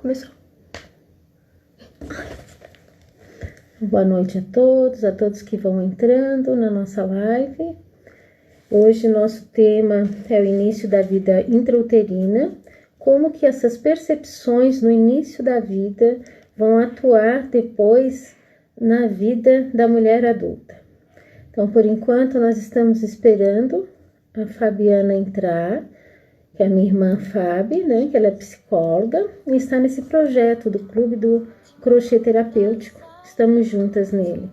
Começou. Boa noite a todos que vão entrando na nossa live. Hoje nosso tema é o início da vida intrauterina, como que essas percepções no início da vida vão atuar depois na vida da mulher adulta. Então, por enquanto, nós estamos esperando a Fabiana entrar, que é a minha irmã Fábia, né, que ela é psicóloga, e está nesse projeto do Clube do Crochê Terapêutico. Estamos juntas nele.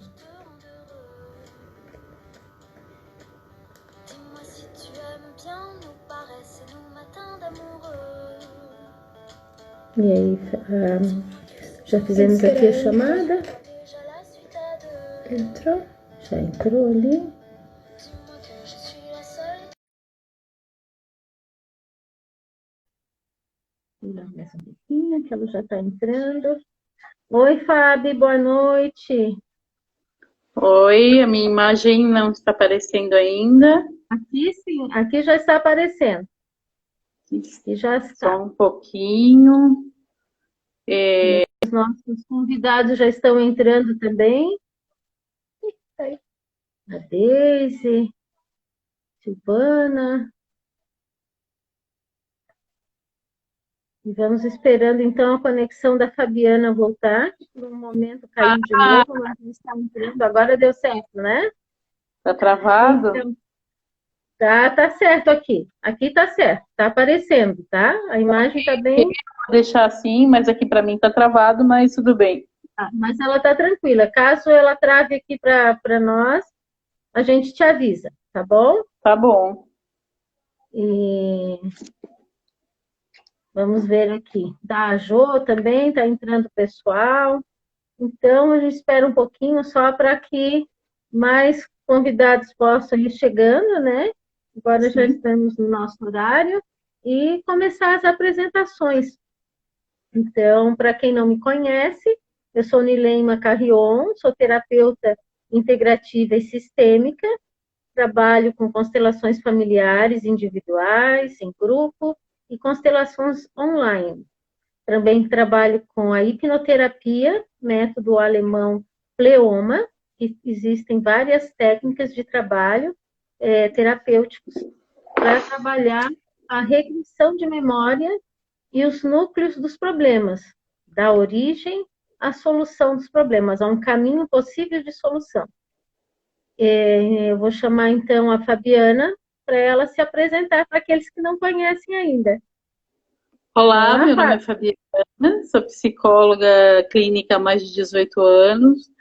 E aí, já fizemos aqui a chamada. Entrou? Já entrou ali. Mais um pouquinho, que ela já está entrando. Oi, Fábio, boa noite. Oi, a minha imagem não está aparecendo ainda. Aqui sim, aqui já está aparecendo. Aqui já está. Só um pouquinho. Os nossos convidados já estão entrando também. A Deise, Silvana. E vamos esperando, então, a conexão da Fabiana voltar. Por um momento caiu de novo, mas não está entrando. Agora deu certo, né? Tá travado? Então, tá certo aqui. Aqui tá certo, tá aparecendo, tá? A imagem tá bem... Vou deixar assim, mas aqui para mim tá travado, mas tudo bem. Mas ela tá tranquila. Caso ela trave aqui para nós, a gente te avisa, tá bom? Tá bom. E... vamos ver aqui. Da Jô também tá entrando pessoal. Então, a gente espera um pouquinho só para que mais convidados possam ir chegando, né? Agora já estamos no nosso horário e começar as apresentações. Então, para quem não me conhece, eu sou Nileima Carrion, sou terapeuta integrativa e sistêmica, trabalho com constelações familiares, individuais, em grupo e constelações online. Também trabalho com a hipnoterapia, método alemão Pleoma, que existem várias técnicas de trabalho terapêuticos para trabalhar a regressão de memória e os núcleos dos problemas, da origem à solução dos problemas, há um caminho possível de solução. Eu vou chamar então a Fabiana para ela se apresentar para aqueles que não conhecem ainda. Olá, meu nome é Fabiana, sou psicóloga clínica há mais de 18 anos,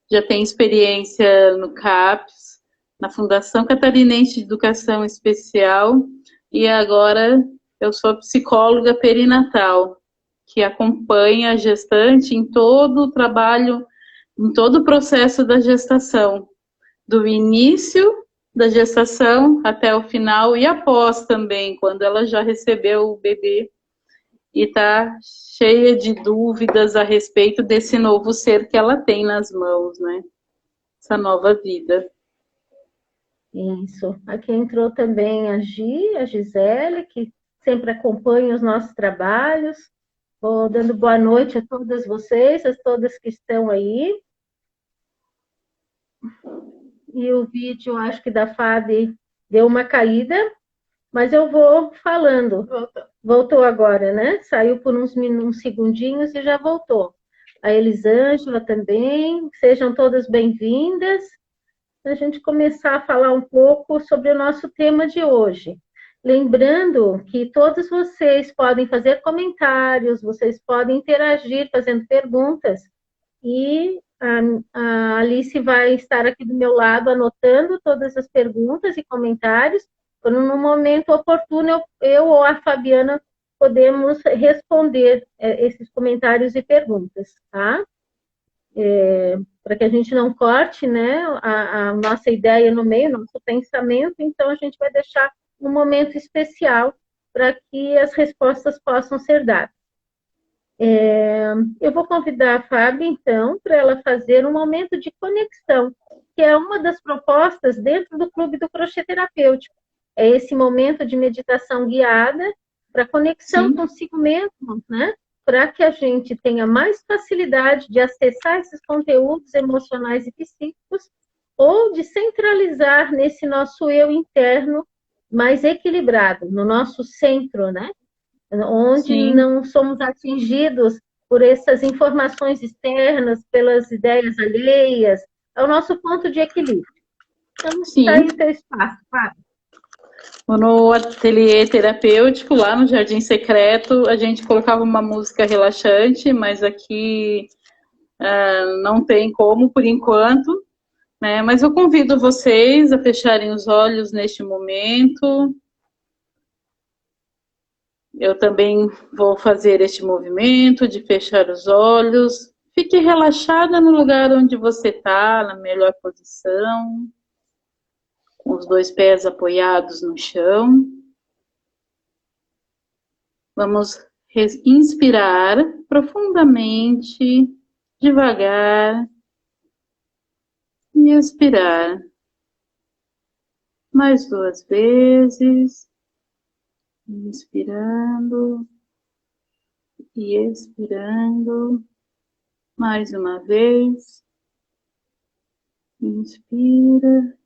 já tenho experiência no CAPES, na Fundação Catarinense de Educação Especial, e agora eu sou psicóloga perinatal, que acompanha a gestante em todo o trabalho, em todo o processo da gestação, do início da gestação até o final e após também, quando ela já recebeu o bebê e está cheia de dúvidas a respeito desse novo ser que ela tem nas mãos, né? Essa nova vida. Isso. Aqui entrou também a Gisele, que sempre acompanha os nossos trabalhos. Vou dando boa noite a todas vocês, a todas que estão aí. E o vídeo, acho que da Fábio deu uma caída, mas eu vou falando. Voltou agora, né? Saiu por uns segundinhos e já voltou. A Elisângela também, sejam todas bem-vindas. A gente começar a falar um pouco sobre o nosso tema de hoje. Lembrando que todos vocês podem fazer comentários, vocês podem interagir fazendo perguntas, e a Alice vai estar aqui do meu lado anotando todas as perguntas e comentários, quando no momento oportuno eu ou a Fabiana podemos responder esses comentários e perguntas, tá? Para que a gente não corte, né, a nossa ideia no meio, nosso pensamento, então a gente vai deixar um momento especial para que as respostas possam ser dadas. Eu vou convidar a Fábio, então, para ela fazer um momento de conexão, que é uma das propostas dentro do Clube do Crochê Terapêutico. É esse momento de meditação guiada para conexão consigo mesmo, né? para que a gente tenha mais facilidade de acessar esses conteúdos emocionais e psíquicos, ou de centralizar nesse nosso eu interno mais equilibrado, no nosso centro, né? Onde Sim. não somos atingidos por essas informações externas, pelas ideias alheias, é o nosso ponto de equilíbrio. Então, está aí o teu espaço, Fábio. No ateliê terapêutico, lá no Jardim Secreto, a gente colocava uma música relaxante, mas aqui não tem como, por enquanto, né? Mas eu convido vocês a fecharem os olhos neste momento. Eu também vou fazer este movimento de fechar os olhos. Fique relaxada no lugar onde você está, na melhor posição, com os 2 pés apoiados no chão. Vamos inspirar profundamente, devagar, e expirar. Mais 2 vezes. Inspirando e expirando. Mais uma vez. Inspira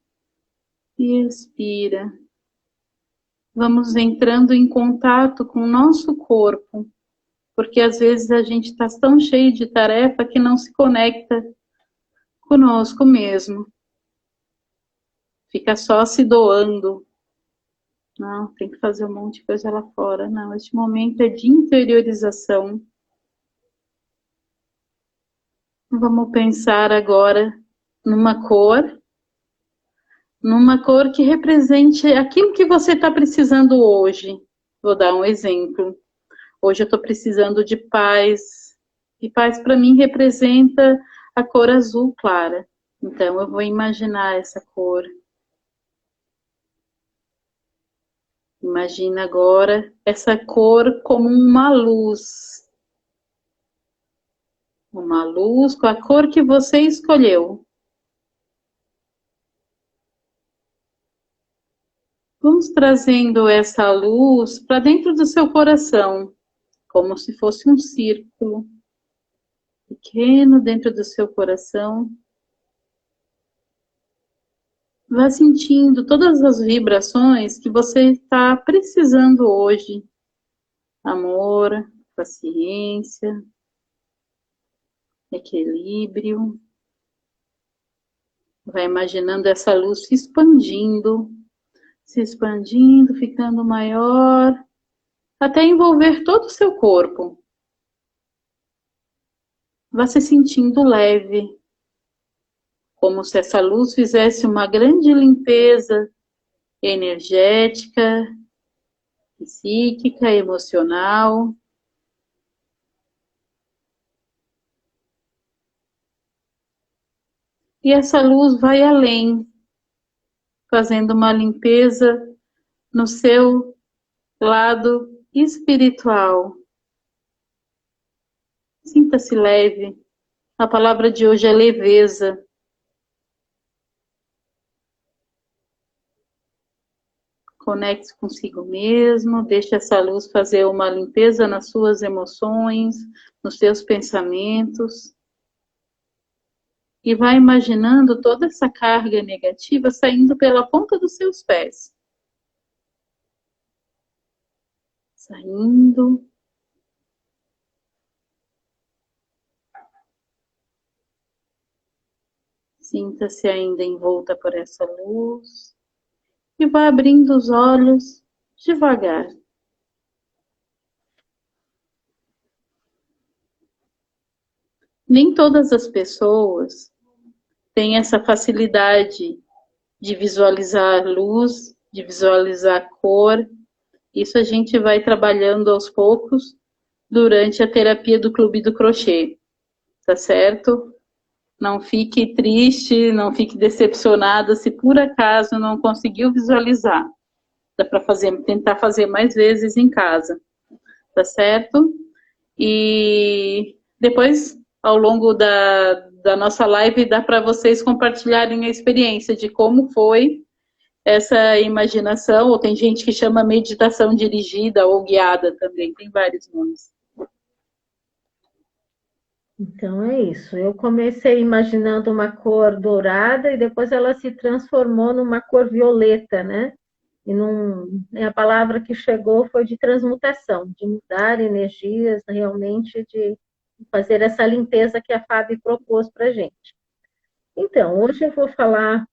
e expira. Vamos entrando em contato com o nosso corpo, porque às vezes a gente está tão cheio de tarefa que não se conecta conosco mesmo. Fica só se doando. Não, tem que fazer um monte de coisa lá fora. Não, este momento é de interiorização. Vamos pensar agora numa cor que represente aquilo que você está precisando hoje. Vou dar um exemplo. Hoje eu estou precisando de paz. E paz para mim representa a cor azul clara. Então eu vou imaginar essa cor. Imagina agora essa cor como uma luz. Uma luz com a cor que você escolheu. Vamos trazendo essa luz para dentro do seu coração, como se fosse um círculo pequeno dentro do seu coração. Vá sentindo todas as vibrações que você está precisando hoje. Amor, paciência, equilíbrio. Vai imaginando essa luz se expandindo, ficando maior, até envolver todo o seu corpo. Vá se sentindo leve, como se essa luz fizesse uma grande limpeza energética, psíquica, emocional. E essa luz vai além, fazendo uma limpeza no seu lado espiritual. Sinta-se leve. A palavra de hoje é leveza. Conecte consigo mesmo, deixe essa luz fazer uma limpeza nas suas emoções, nos seus pensamentos. E vai imaginando toda essa carga negativa saindo pela ponta dos seus pés. Saindo. Sinta-se ainda envolta por essa luz. E vá abrindo os olhos devagar. Nem todas as pessoas têm essa facilidade de visualizar luz, de visualizar cor. Isso a gente vai trabalhando aos poucos durante a terapia do Clube do Crochê, tá certo? Não fique triste, não fique decepcionada se por acaso não conseguiu visualizar. Dá para tentar fazer mais vezes em casa, tá certo? E depois, ao longo da nossa live, dá para vocês compartilharem a experiência de como foi essa imaginação, ou tem gente que chama meditação dirigida ou guiada também, tem vários nomes. Então é isso. Eu comecei imaginando uma cor dourada e depois ela se transformou numa cor violeta, né? A palavra que chegou foi de transmutação, de mudar energias, realmente de fazer essa limpeza que a Fábio propôs para a gente. Então, hoje eu vou falar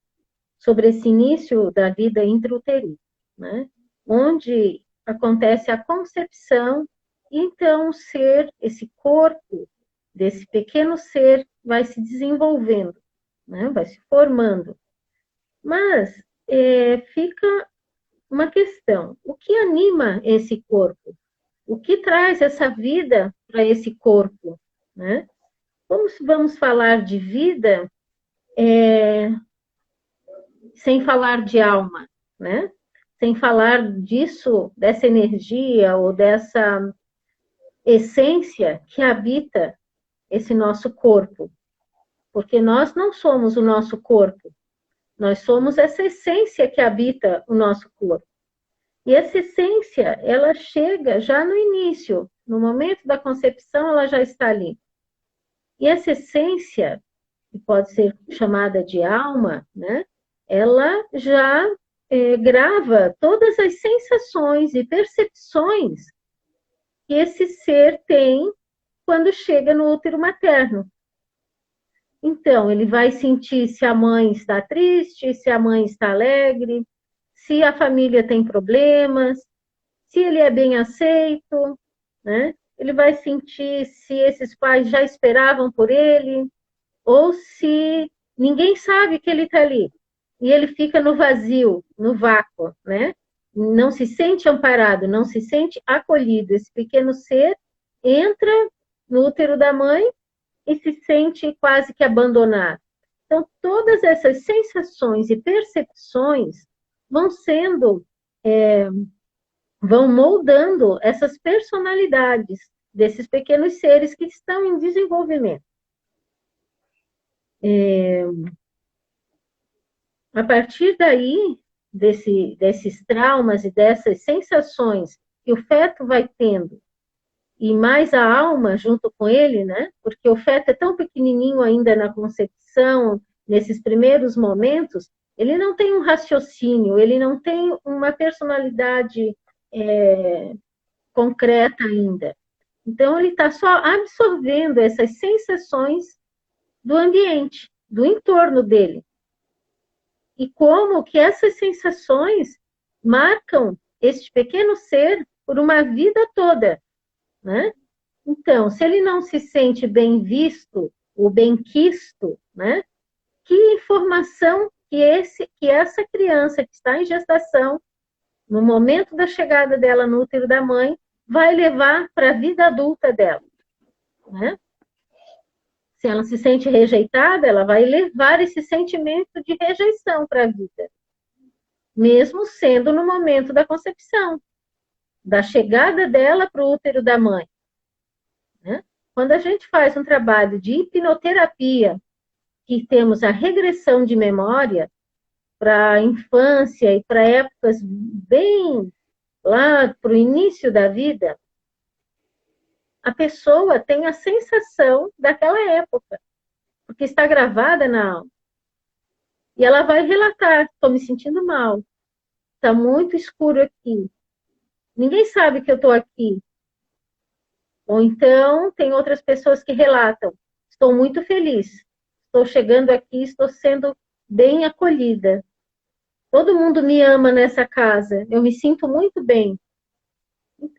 sobre esse início da vida intrauterina, né? Onde acontece a concepção, e então o ser, esse corpo desse pequeno ser vai se desenvolvendo, né? Vai se formando. Mas fica uma questão: o que anima esse corpo? O que traz essa vida para esse corpo, né? Como vamos falar de vida sem falar de alma, né? Sem falar disso, dessa energia ou dessa essência que habita esse nosso corpo. Porque nós não somos o nosso corpo, nós somos essa essência que habita o nosso corpo. E essa essência, ela chega já no início, no momento da concepção, ela já está ali. E essa essência, que pode ser chamada de alma, né? Ela já grava todas as sensações e percepções que esse ser tem quando chega no útero materno. Então, ele vai sentir se a mãe está triste, se a mãe está alegre, se a família tem problemas, se ele é bem aceito, né? Ele vai sentir se esses pais já esperavam por ele, ou se ninguém sabe que ele está ali. E ele fica no vazio, no vácuo, né? Não se sente amparado, não se sente acolhido. Esse pequeno ser entra no útero da mãe e se sente quase que abandonado. Então, todas essas sensações e percepções vão sendo, vão moldando essas personalidades desses pequenos seres que estão em desenvolvimento. A partir daí, desses traumas e dessas sensações que o feto vai tendo, e mais a alma junto com ele, né? Porque o feto é tão pequenininho ainda na concepção, nesses primeiros momentos, ele não tem um raciocínio, ele não tem uma personalidade concreta ainda. Então, ele está só absorvendo essas sensações do ambiente, do entorno dele. E como que essas sensações marcam este pequeno ser por uma vida toda, né? Então, se ele não se sente bem visto ou bem quisto, né? Que informação que essa criança que está em gestação, no momento da chegada dela no útero da mãe, vai levar para a vida adulta dela, né? Se ela se sente rejeitada, ela vai levar esse sentimento de rejeição para a vida, mesmo sendo no momento da concepção, da chegada dela para o útero da mãe, né? Quando a gente faz um trabalho de hipnoterapia, que temos a regressão de memória para a infância e para épocas bem lá para o início da vida, a pessoa tem a sensação daquela época, porque está gravada na alma. E ela vai relatar: estou me sentindo mal, está muito escuro aqui, ninguém sabe que eu estou aqui. Ou então, tem outras pessoas que relatam: estou muito feliz, estou chegando aqui, estou sendo bem acolhida. Todo mundo me ama nessa casa, eu me sinto muito bem.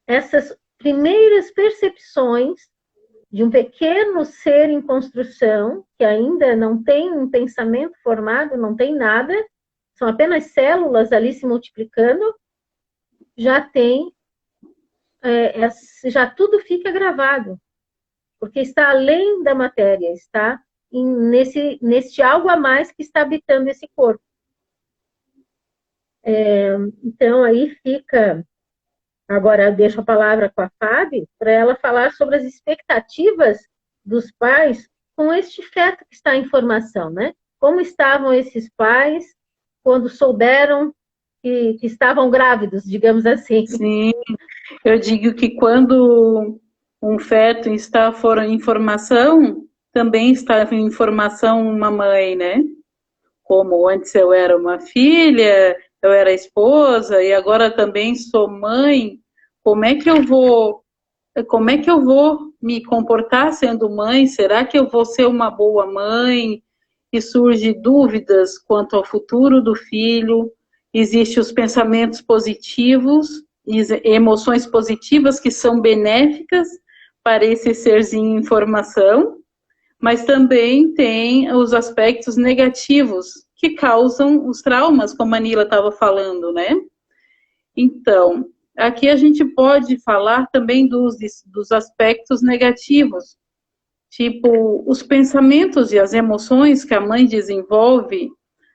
Essas primeiras percepções de um pequeno ser em construção, que ainda não tem um pensamento formado, não tem nada, são apenas células ali se multiplicando, já tem, já tudo fica gravado, porque está além da matéria, está nesse algo a mais que está habitando esse corpo. Então, aí fica... Agora, eu deixo a palavra com a Fábio, para ela falar sobre as expectativas dos pais com este feto que está em formação, né? Como estavam esses pais quando souberam que estavam grávidos, digamos assim. Sim, eu digo que quando um feto está em formação, também está em formação uma mãe, né? Como antes eu era uma filha, eu era esposa e agora também sou mãe. Como é que eu vou, como é que eu vou me comportar sendo mãe? Será que eu vou ser uma boa mãe? E surge dúvidas quanto ao futuro do filho. Existem os pensamentos positivos, emoções positivas que são benéficas para esse serzinho em formação, mas também tem os aspectos negativos que causam os traumas, como a Nila estava falando, né? Então, aqui a gente pode falar também dos aspectos negativos, tipo os pensamentos e as emoções que a mãe desenvolve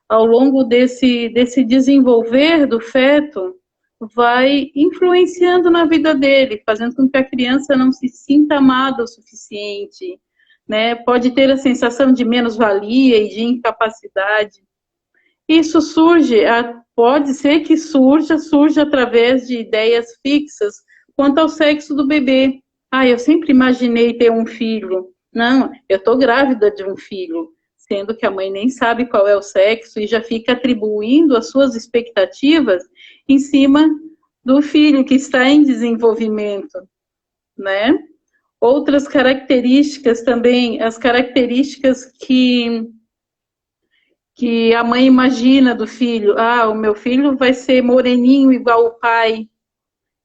ao longo desse desenvolver do feto, vai influenciando na vida dele, fazendo com que a criança não se sinta amada o suficiente, né? Pode ter a sensação de menos-valia e de incapacidade. Isso pode ser que surja através de ideias fixas quanto ao sexo do bebê. Ah, eu sempre imaginei ter um filho. Não, eu estou grávida de um filho, sendo que a mãe nem sabe qual é o sexo e já fica atribuindo as suas expectativas em cima do filho que está em desenvolvimento, né? Outras características também, as características que a mãe imagina do filho. Ah, o meu filho vai ser moreninho igual o pai,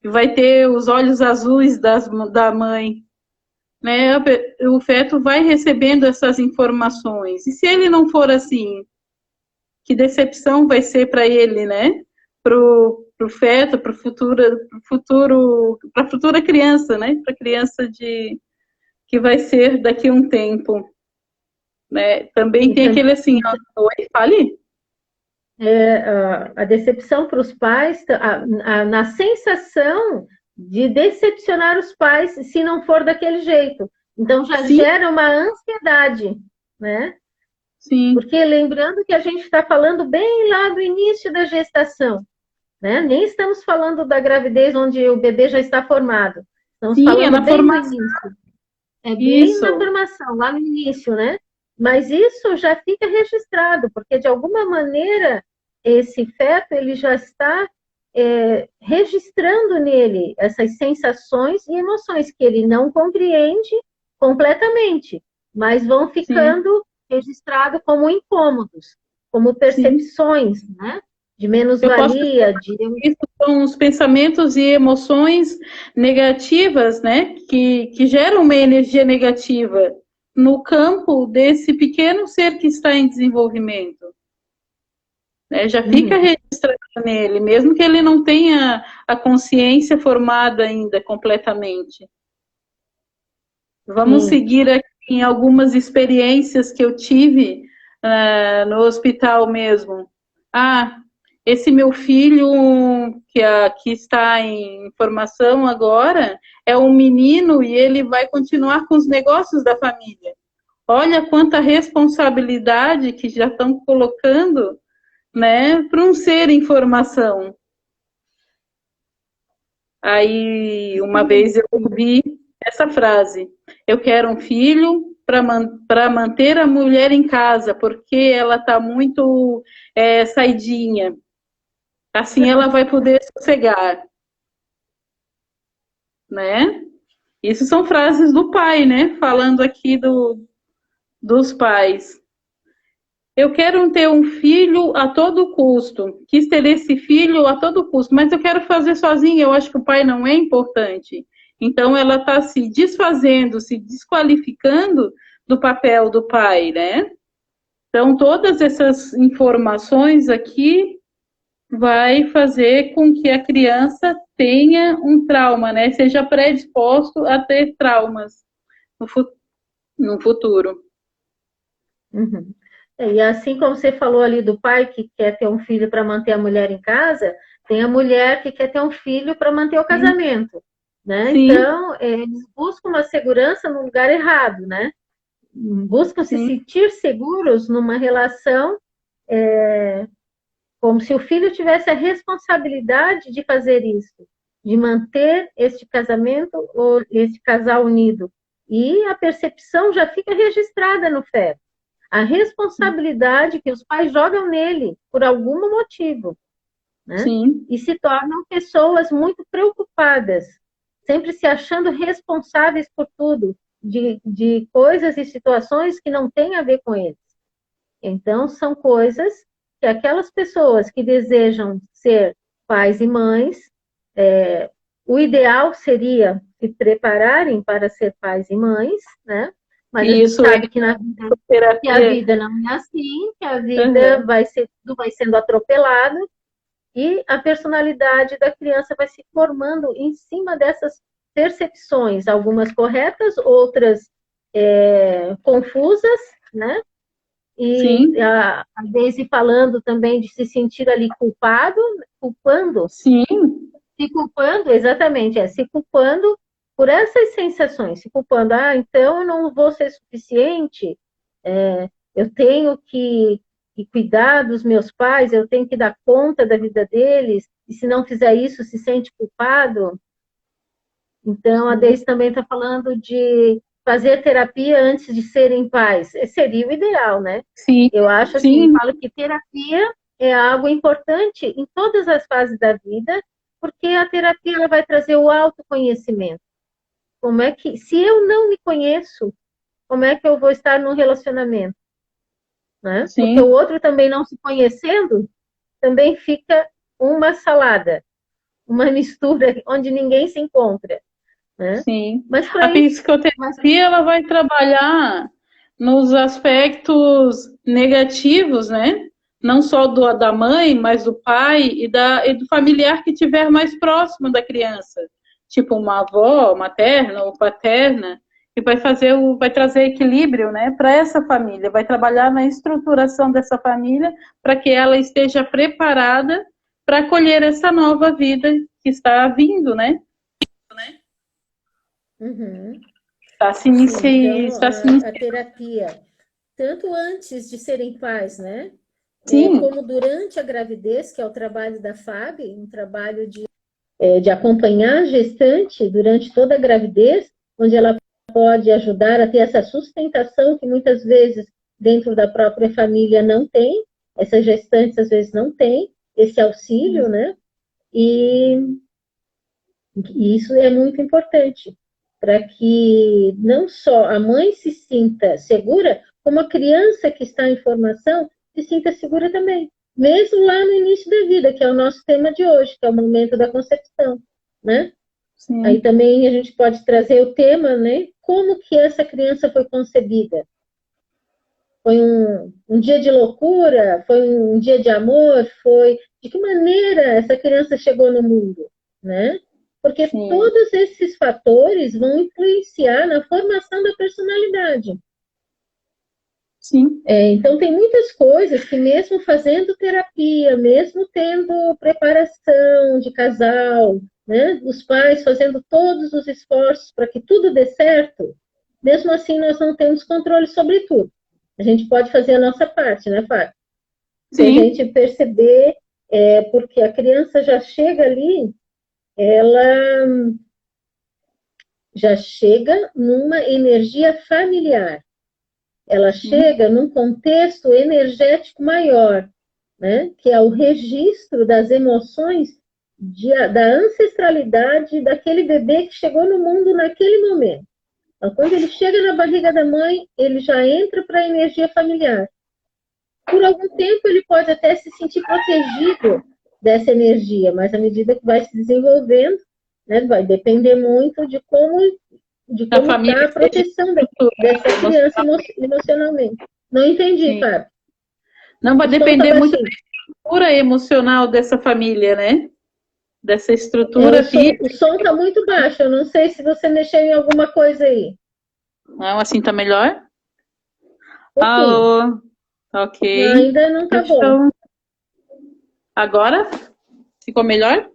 vai ter os olhos azuis da mãe. Né? O feto vai recebendo essas informações. E se ele não for assim, que decepção vai ser para ele, né? Para o feto, para a futura criança, né? Para a criança que vai ser daqui a um tempo. Né? Também tem aquele assim, ó, oi, fale. A decepção para os pais, na sensação de decepcionar os pais se não for daquele jeito. Então já Sim. gera uma ansiedade, né? Sim. Porque lembrando que a gente está falando bem lá do início da gestação, né? Nem estamos falando da gravidez onde o bebê já está formado. Estamos falando na bem formação. no início. É bem na formação, lá no início, né? Mas isso já fica registrado, porque de alguma maneira esse feto ele já está registrando nele essas sensações e emoções que ele não compreende completamente, mas vão ficando registrados como incômodos, como percepções, né? De menos-valia, Isso são os pensamentos e emoções negativas, né? Que geram uma energia negativa no campo desse pequeno ser que está em desenvolvimento. Né? Já fica registrado nele, mesmo que ele não tenha a consciência formada ainda completamente. Vamos seguir aqui em algumas experiências que eu tive no hospital mesmo. Ah, esse meu filho que está em formação agora é um menino e ele vai continuar com os negócios da família. Olha quanta responsabilidade que já estão colocando, né, para um ser em formação. Aí, uma vez eu ouvi essa frase: eu quero um filho para manter a mulher em casa, porque ela está muito saidinha. Assim ela vai poder sossegar. Né? Isso são frases do pai, né? Falando aqui dos pais. Eu quero ter um filho a todo custo. Quis ter esse filho a todo custo, mas eu quero fazer sozinha. Eu acho que o pai não é importante. Então, ela está se desfazendo, se desqualificando do papel do pai, né? Então, todas essas informações aqui vai fazer com que a criança tenha um trauma, né? Seja predisposto a ter traumas no futuro. Uhum. E assim como você falou ali do pai que quer ter um filho para manter a mulher em casa, tem a mulher que quer ter um filho para manter o casamento, né? Sim. Então, eles buscam uma segurança no lugar errado, né? Buscam se sentir seguros numa relação como se o filho tivesse a responsabilidade de fazer isso. de manter este casamento ou este casal unido. E a percepção já fica registrada no feto. A responsabilidade que os pais jogam nele por algum motivo, né? Sim. E se tornam pessoas muito preocupadas, sempre se achando responsáveis por tudo, de coisas e situações que não têm a ver com eles. Então, são coisas que aquelas pessoas que desejam ser pais e mães, o ideal seria se prepararem para ser pais e mães, né? Mas a gente sabe que na vida, que a vida não é assim, que a vida tudo vai sendo atropelado, e a personalidade da criança vai se formando em cima dessas percepções, algumas corretas, outras confusas, né? E a Daisy falando também de se sentir ali culpando. Sim. Se culpando, exatamente, se culpando por essas sensações, se culpando, então eu não vou ser suficiente, eu tenho que cuidar dos meus pais, eu tenho que dar conta da vida deles, e se não fizer isso, se sente culpado. Então, a Deise também está falando de fazer terapia antes de serem pais. Seria o ideal, né? Sim. Eu acho assim, falo que terapia é algo importante em todas as fases da vida, porque a terapia ela vai trazer o autoconhecimento. Como é que, se eu não me conheço, como é que eu vou estar num relacionamento? Né? Porque o outro também não se conhecendo, também fica uma salada, uma mistura onde ninguém se encontra. Né? Sim. Mas a psicoterapia ela vai trabalhar nos aspectos negativos, né? Não só da mãe, mas do pai e do familiar que estiver mais próximo da criança, tipo uma avó materna ou paterna, que vai trazer equilíbrio, né, para essa família, vai trabalhar na estruturação dessa família para que ela esteja preparada para acolher essa nova vida que está vindo, né? Uhum. Está se iniciando. A terapia, tanto antes de serem pais, né? Sim. Como durante a gravidez, que é o trabalho da FAB, um trabalho de acompanhar a gestante durante toda a gravidez, onde ela pode ajudar a ter essa sustentação que muitas vezes dentro da própria família não tem, essas gestantes às vezes não têm esse auxílio, né? E isso é muito importante para que não só a mãe se sinta segura, como a criança que está em formação se sinta segura também, mesmo lá no início da vida, que é o nosso tema de hoje, que é o momento da concepção, né? Sim. Aí também a gente pode trazer o tema, né? Como que essa criança foi concebida? Foi um dia de loucura? Foi um dia de amor? De que maneira essa criança chegou no mundo, né? Porque todos esses fatores vão influenciar na formação da personalidade. Sim. Então, tem muitas coisas que mesmo fazendo terapia, mesmo tendo preparação de casal, né, os pais fazendo todos os esforços para que tudo dê certo, mesmo assim nós não temos controle sobre tudo. A gente pode fazer a nossa parte, né, Fábio? Se a gente perceber, porque a criança já chega ali, ela já chega numa energia familiar. Ela chega num contexto energético maior, né? Que é o registro das emoções da ancestralidade daquele bebê que chegou no mundo naquele momento. Então, quando ele chega na barriga da mãe, ele já entra para a energia familiar. Por algum tempo, ele pode até se sentir protegido dessa energia, mas à medida que vai se desenvolvendo, né, vai depender muito de como está a proteção dessa criança emocionalmente. Não entendi, Fábio. Não vai depender muito da estrutura emocional dessa família, né? Dessa estrutura física. O som está muito baixo, eu não sei se você mexeu em alguma coisa aí. Não, assim tá melhor? Alô? Ok. Não, ainda não está bom. Agora? Ficou melhor?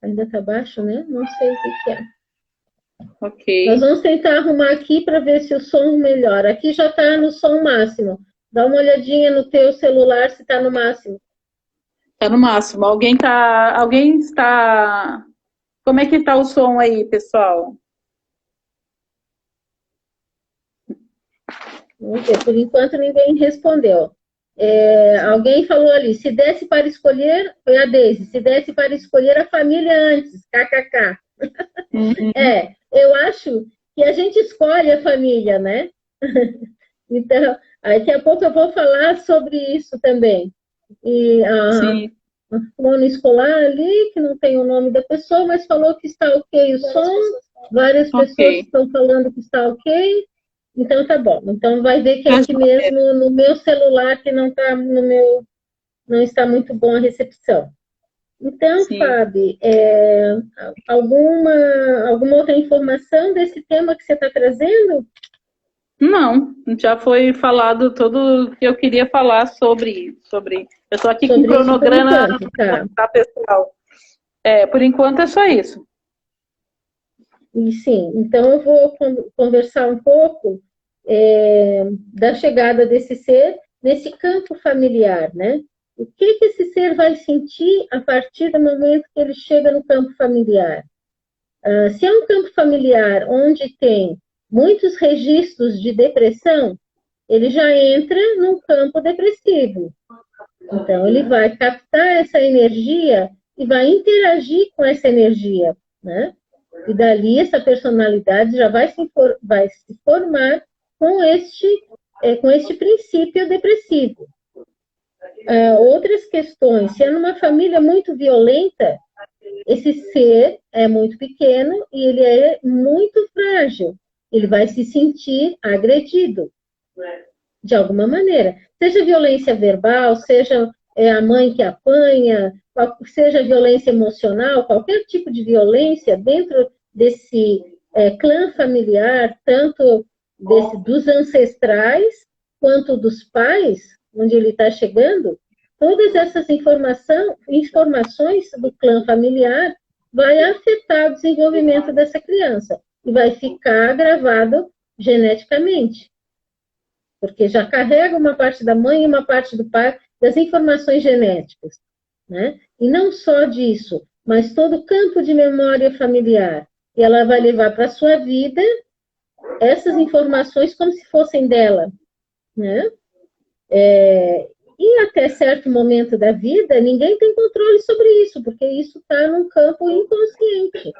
Ainda está baixo, né? Não sei o que é. Ok. Nós vamos tentar arrumar aqui para ver se o som melhora. Aqui já está no som máximo. Dá uma olhadinha no teu celular se está no máximo. Está no máximo. Alguém está Como é que tá o som aí, pessoal? Vamos ver, por enquanto ninguém respondeu. Alguém falou ali, se desse para escolher, foi a Deise, se desse para escolher a família antes, kkk. Uhum. Eu acho que a gente escolhe a família, né? Então, daqui a pouco eu vou falar sobre isso também. E Sim. a fulano escolar ali, que não tem o nome da pessoa, mas falou que está ok o som, várias pessoas estão falando que está ok, então tá bom. Então vai ver que aqui mesmo no meu celular que não tá não está muito bom a recepção. Então, Sim. Fábio, alguma outra informação desse tema que você está trazendo? Não, já foi falado tudo o que eu queria falar sobre. Eu estou aqui com o cronograma, tá, pessoal? Por enquanto é só isso. E sim, então eu vou conversar um pouco da chegada desse ser nesse campo familiar, né? O que esse ser vai sentir a partir do momento que ele chega no campo familiar? Se é um campo familiar onde tem muitos registros de depressão, ele já entra num campo depressivo. Então, ele vai captar essa energia e vai interagir com essa energia, né? E dali essa personalidade já vai se formar com este princípio depressivo. Outras questões, se é numa família muito violenta, esse ser é muito pequeno e ele é muito frágil. Ele vai se sentir agredido, de alguma maneira. Seja violência verbal, seja a mãe que apanha, seja violência emocional, qualquer tipo de violência dentro desse clã familiar, tanto dos ancestrais quanto dos pais, onde ele está chegando, todas essas informações do clã familiar vai afetar o desenvolvimento dessa criança e vai ficar gravado geneticamente. Porque já carrega uma parte da mãe e uma parte do pai das informações genéticas, né? E não só disso, mas todo o campo de memória familiar. E ela vai levar para a sua vida essas informações como se fossem dela, né? E até certo momento da vida, ninguém tem controle sobre isso, porque isso está num campo inconsciente.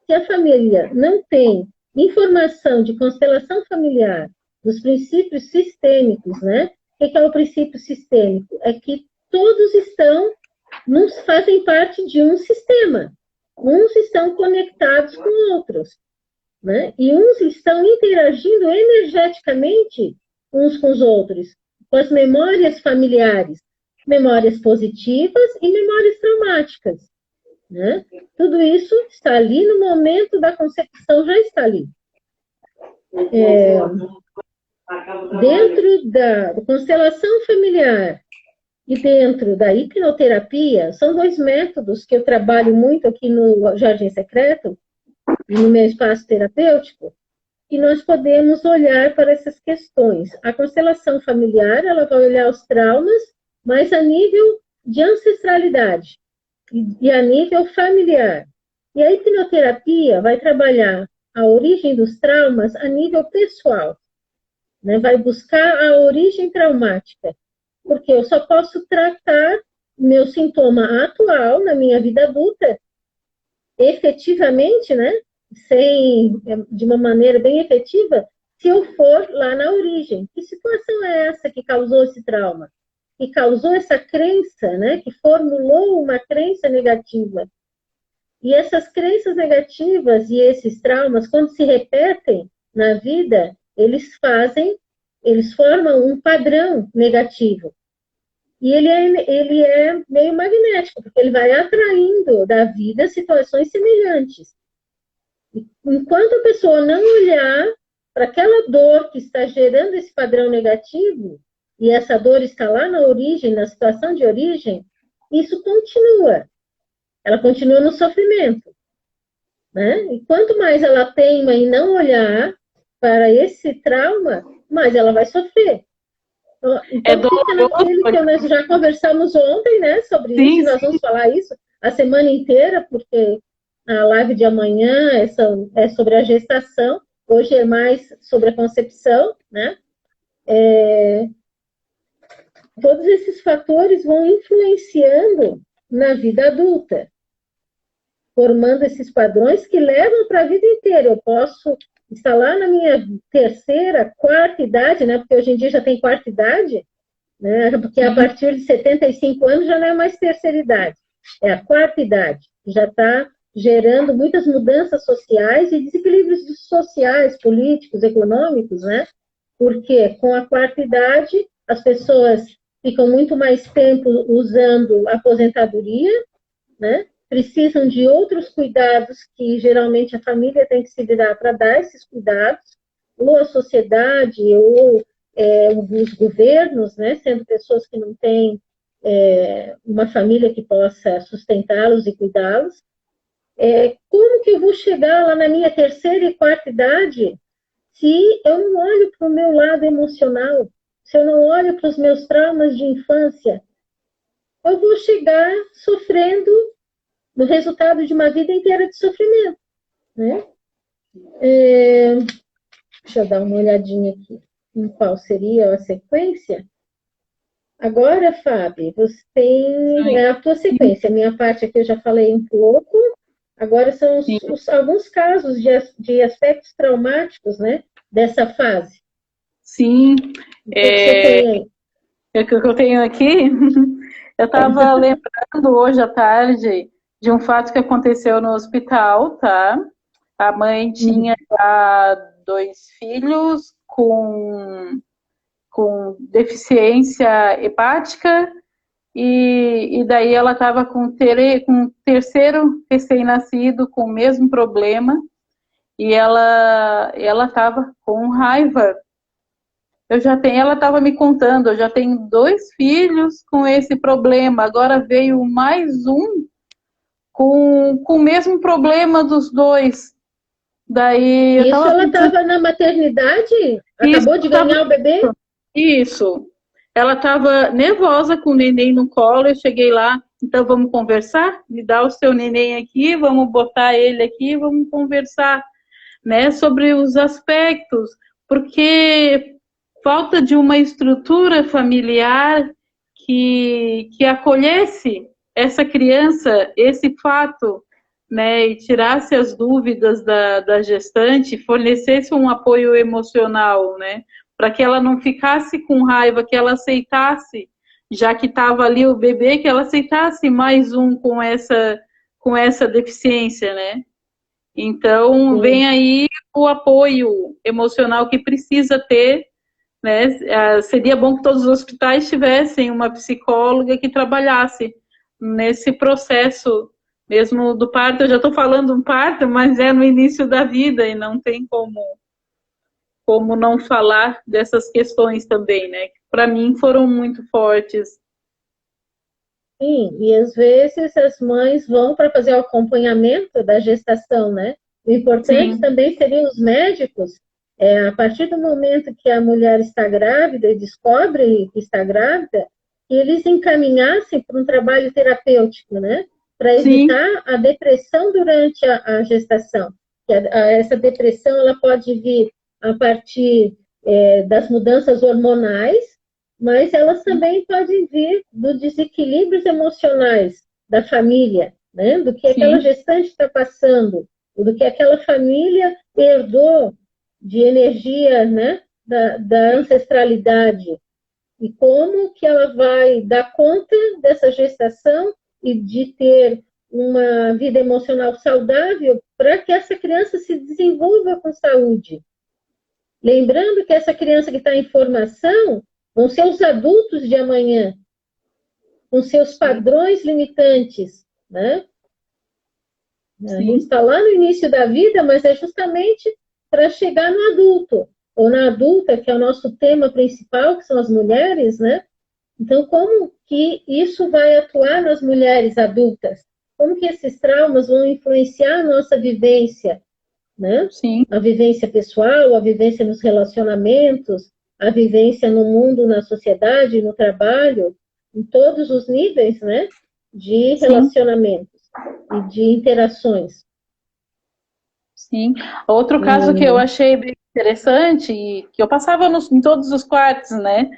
Se a família não tem informação de constelação familiar, dos princípios sistêmicos, né? O que é o princípio sistêmico? É que todos fazem parte de um sistema. Uns estão conectados com outros, né? E uns estão interagindo energeticamente uns com os outros, com as memórias familiares, memórias positivas e memórias traumáticas, né? Tudo isso está ali no momento da concepção, já está ali. Dentro da constelação familiar e dentro da hipnoterapia, são dois métodos que eu trabalho muito aqui no Jardim Secreto, no meu espaço terapêutico, e nós podemos olhar para essas questões. A constelação familiar, ela vai olhar os traumas, mas a nível de ancestralidade e a nível familiar. E a hipnoterapia vai trabalhar a origem dos traumas a nível pessoal, né? Vai buscar a origem traumática, porque eu só posso tratar meu sintoma atual na minha vida adulta, efetivamente, né? De uma maneira bem efetiva, se eu for lá na origem. Que situação é essa que causou esse trauma? Que causou essa crença, né? Que formulou uma crença negativa. E essas crenças negativas e esses traumas, quando se repetem na vida, eles formam um padrão negativo. E ele é meio magnético, porque ele vai atraindo da vida situações semelhantes. Enquanto a pessoa não olhar para aquela dor que está gerando esse padrão negativo, e essa dor está lá na origem, na situação de origem, isso continua. Ela continua no sofrimento, né? E quanto mais ela teima em não olhar para esse trauma, mais ela vai sofrer. Então, fica naquele que nós já conversamos ontem, né, sobre isso, e nós vamos falar isso a semana inteira, porque a live de amanhã é sobre a gestação, hoje é mais sobre a concepção, né? Todos esses fatores vão influenciando na vida adulta, formando esses padrões que levam para a vida inteira. Eu posso estar lá na minha terceira, quarta idade, né? Porque hoje em dia já tem quarta idade, né? Porque a partir de 75 anos já não é mais terceira idade, é a quarta idade. Já está gerando muitas mudanças sociais e desequilíbrios sociais, políticos, econômicos, né? Porque com a quarta idade as pessoas ficam muito mais tempo usando aposentadoria, né? Precisam de outros cuidados que geralmente a família tem que se virar para dar esses cuidados, ou a sociedade, ou os governos, né? Sendo pessoas que não têm uma família que possa sustentá-los e cuidá-los. Como que eu vou chegar lá na minha terceira e quarta idade se eu não olho para o meu lado emocional, se eu não olho para os meus traumas de infância? Eu vou chegar sofrendo no resultado de uma vida inteira de sofrimento, né? Deixa eu dar uma olhadinha aqui em qual seria a sequência. Agora, Fábio, você tem a tua sequência. A minha parte aqui eu já falei um pouco. Agora são alguns casos de aspectos traumáticos, né? Dessa fase. Sim. O que eu tenho aqui, eu estava lembrando hoje à tarde de um fato que aconteceu no hospital, tá? A mãe tinha 2 filhos com deficiência hepática e daí ela estava com um terceiro recém-nascido com o mesmo problema e ela estava com raiva. Ela estava me contando, eu já tenho 2 filhos com esse problema, agora veio mais um com o mesmo problema dos 2. Daí ela estava na maternidade? Acabou de ganhar o bebê? Isso. Ela estava nervosa com o neném no colo, eu cheguei lá, então vamos conversar? Me dá o seu neném aqui, vamos botar ele aqui, vamos conversar, né, sobre os aspectos, porque falta de uma estrutura familiar que acolhesse essa criança, esse fato, né, e tirasse as dúvidas da gestante, fornecesse um apoio emocional, né, para que ela não ficasse com raiva, que ela aceitasse, já que estava ali o bebê, que ela aceitasse mais um com essa deficiência, né. Então, vem aí o apoio emocional que precisa ter, né? Seria bom que todos os hospitais tivessem uma psicóloga que trabalhasse nesse processo mesmo do parto. Eu já estou falando um parto, mas é no início da vida e não tem como não falar dessas questões também, né? Que para mim foram muito fortes. Sim, e às vezes as mães vão para fazer o acompanhamento da gestação, né? O importante também seriam os médicos, a partir do momento que a mulher está grávida e descobre que está grávida, que eles encaminhassem para um trabalho terapêutico, né? Para evitar a depressão durante a gestação. Essa depressão ela pode vir a partir das mudanças hormonais, mas elas também podem vir dos desequilíbrios emocionais da família, né? Do que aquela gestante está passando, do que aquela família herdou de energia, né? Da ancestralidade. E como que ela vai dar conta dessa gestação e de ter uma vida emocional saudável para que essa criança se desenvolva com saúde. Lembrando que essa criança que está em formação vão ser os adultos de amanhã, com seus padrões limitantes, né? A gente está lá no início da vida, mas é justamente para chegar no adulto, ou na adulta, que é o nosso tema principal, que são as mulheres, né? Então, como que isso vai atuar nas mulheres adultas? Como que esses traumas vão influenciar a nossa vivência, né? A vivência pessoal, a vivência nos relacionamentos, a vivência no mundo, na sociedade, no trabalho, em todos os níveis, né, de relacionamentos e de interações. Sim. Outro caso que eu achei bem interessante, e que eu passava em todos os quartos, né?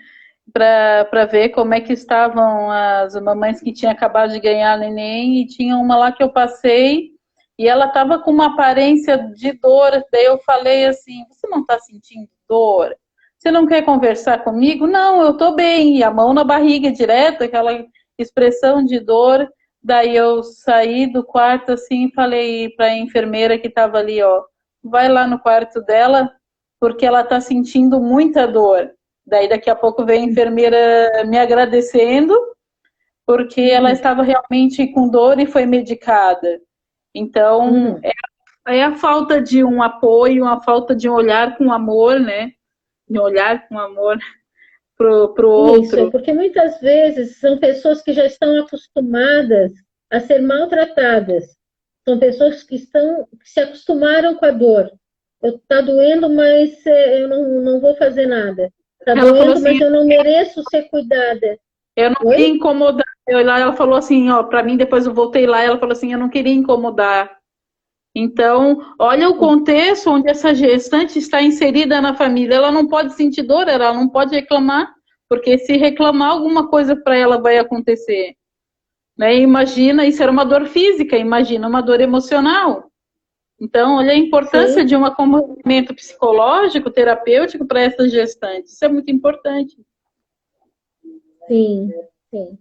Para ver como é que estavam as mamães que tinham acabado de ganhar neném, e tinha uma lá que eu passei e ela estava com uma aparência de dor. Daí eu falei assim: você não está sentindo dor? Você não quer conversar comigo? Não, eu estou bem. E a mão na barriga direto, aquela expressão de dor. Daí eu saí do quarto assim e falei para a enfermeira que estava ali, ó, vai lá no quarto dela, porque ela está sentindo muita dor. Daí daqui a pouco veio a enfermeira me agradecendo, porque ela estava realmente com dor e foi medicada. Então, é a falta de um apoio, a falta de um olhar com amor, né? De um olhar com amor pro Isso, é outro. porque muitas vezes são pessoas que já estão acostumadas a ser maltratadas. São pessoas que se acostumaram com a dor. Está doendo, mas eu não vou fazer nada. Está Ela falou doendo, assim, mas eu não mereço ser cuidada. eu não queria Oi? incomodar. Ela falou assim, ó, para mim, depois eu voltei lá, ela falou assim, eu não queria incomodar. Então, olha o contexto onde essa gestante está inserida na família. Ela não pode sentir dor, ela não pode reclamar, porque se reclamar, alguma coisa para ela vai acontecer. Né? Imagina, isso era uma dor física, imagina uma dor emocional. Então, olha a importância Sim, de um acompanhamento psicológico, terapêutico para essa gestante. Isso é muito importante. sim, sim.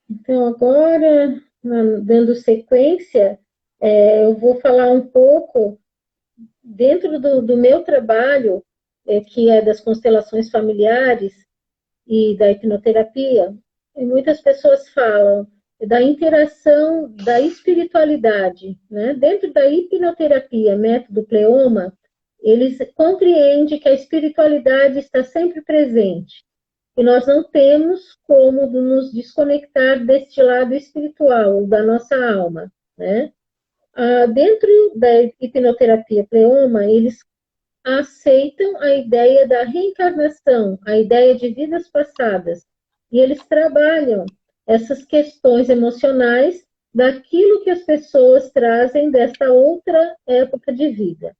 Então, agora, dando sequência, eu vou falar um pouco dentro do meu trabalho, que é das constelações familiares e da hipnoterapia. E muitas pessoas falam da interação da espiritualidade, né? Dentro da hipnoterapia, método Pleoma, eles compreendem que a espiritualidade está sempre presente e nós não temos como nos desconectar deste lado espiritual, da nossa alma, né? Dentro da hipnoterapia Pleoma, eles aceitam a ideia da reencarnação, a ideia de vidas passadas, e eles trabalham essas questões emocionais daquilo que as pessoas trazem desta outra época de vida.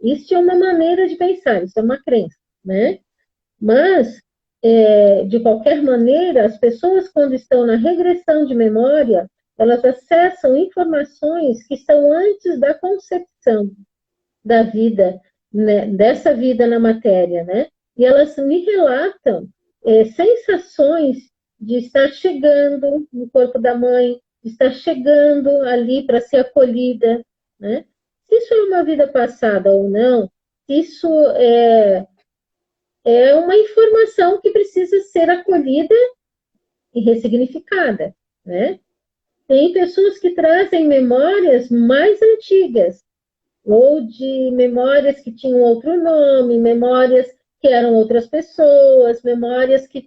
Isso é uma maneira de pensar, isso é uma crença, né? Mas, de qualquer maneira, as pessoas, quando estão na regressão de memória, elas acessam informações que são antes da concepção da vida, né, dessa vida na matéria, né? E elas me relatam sensações de estar chegando no corpo da mãe, de estar chegando ali para ser acolhida, né? Se isso é uma vida passada ou não, isso é uma informação que precisa ser acolhida e ressignificada, né? Tem pessoas que trazem memórias mais antigas, ou de memórias que tinham outro nome, memórias que eram outras pessoas, memórias que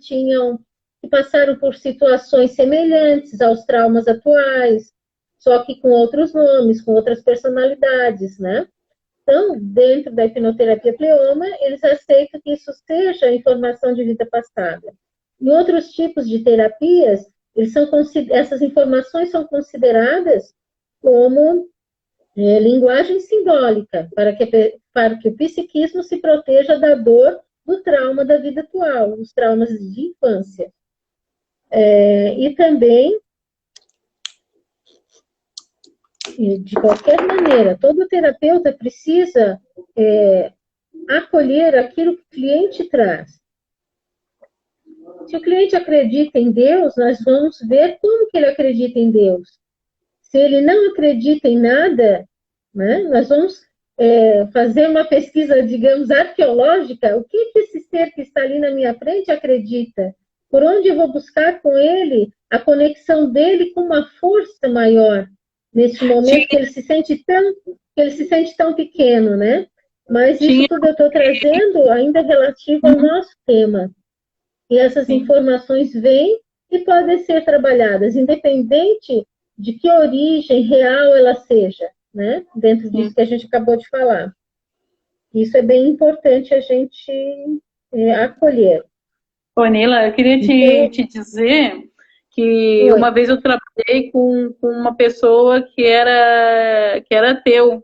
passaram por situações semelhantes aos traumas atuais, só que com outros nomes, com outras personalidades, né? Então, dentro da hipnoterapia Pleoma, eles aceitam que isso seja informação de vida passada. Em outros tipos de terapias, essas informações são consideradas como linguagem simbólica, para que o psiquismo se proteja da dor do trauma da vida atual, os traumas de infância. E também, de qualquer maneira, todo terapeuta precisa acolher aquilo que o cliente traz. Se o cliente acredita em Deus, nós vamos ver como que ele acredita em Deus. Se ele não acredita em nada, né, nós vamos fazer uma pesquisa, digamos, arqueológica. O que esse ser que está ali na minha frente acredita? Por onde eu vou buscar com ele a conexão dele com uma força maior neste momento que ele se sente tão pequeno, né? Mas isso tudo eu estou trazendo ainda relativo ao nosso tema. E essas informações vêm e podem ser trabalhadas, independente de que origem real ela seja, né? Dentro disso que a gente acabou de falar. Isso é bem importante a gente acolher. Ô, Nila, eu queria Então, te dizer que Oi. uma vez eu trabalhei com uma pessoa que era ateu,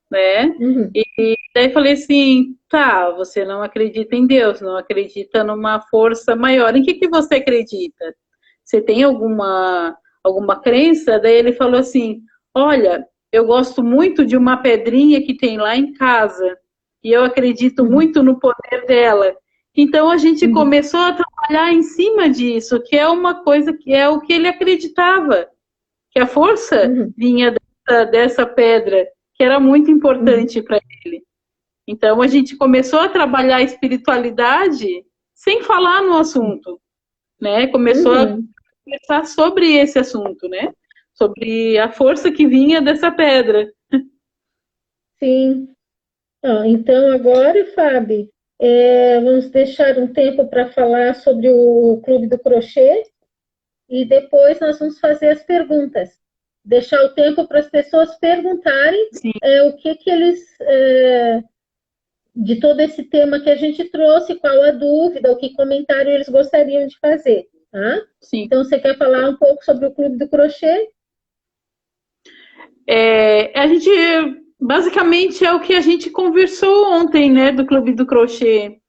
né? Uhum. E daí falei assim, tá, você não acredita em Deus, não acredita numa força maior. Em que você acredita? Você tem alguma crença? Daí ele falou assim, olha, eu gosto muito de uma pedrinha que tem lá em casa e eu acredito Uhum. muito no poder dela. Então a gente Uhum. começou a trabalhar em cima disso, que é uma coisa que é o que ele acreditava, que a força Uhum. vinha dessa pedra, que era muito Uhum. importante para ele. Então a gente começou a trabalhar a espiritualidade sem falar no assunto, né? Começou a Uhum. conversar sobre esse assunto, né? Sobre a força que vinha dessa pedra. Sim. Então, agora, Fábio, vamos deixar um tempo para falar sobre o Clube do Crochê e depois nós vamos fazer as perguntas. Deixar o tempo para as pessoas perguntarem Sim, o que eles, de todo esse tema que a gente trouxe, qual a dúvida, o que comentário eles gostariam de fazer, tá? sim. Então, você quer falar um pouco sobre o Clube do Crochê? A gente basicamente é o que a gente conversou ontem, né, do Clube do Crochê,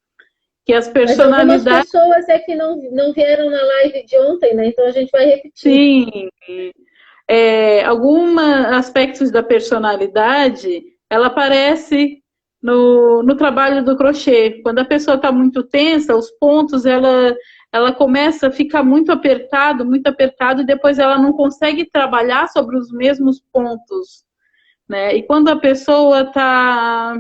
que as Mas algumas personalidades, pessoas é que não vieram na live de ontem, né? Então, a gente vai repetir. sim, alguns aspectos da personalidade, ela aparece no trabalho do crochê. Quando a pessoa está muito tensa, os pontos, ela começa a ficar muito apertado, e depois ela não consegue trabalhar sobre os mesmos pontos, né? E quando a pessoa tá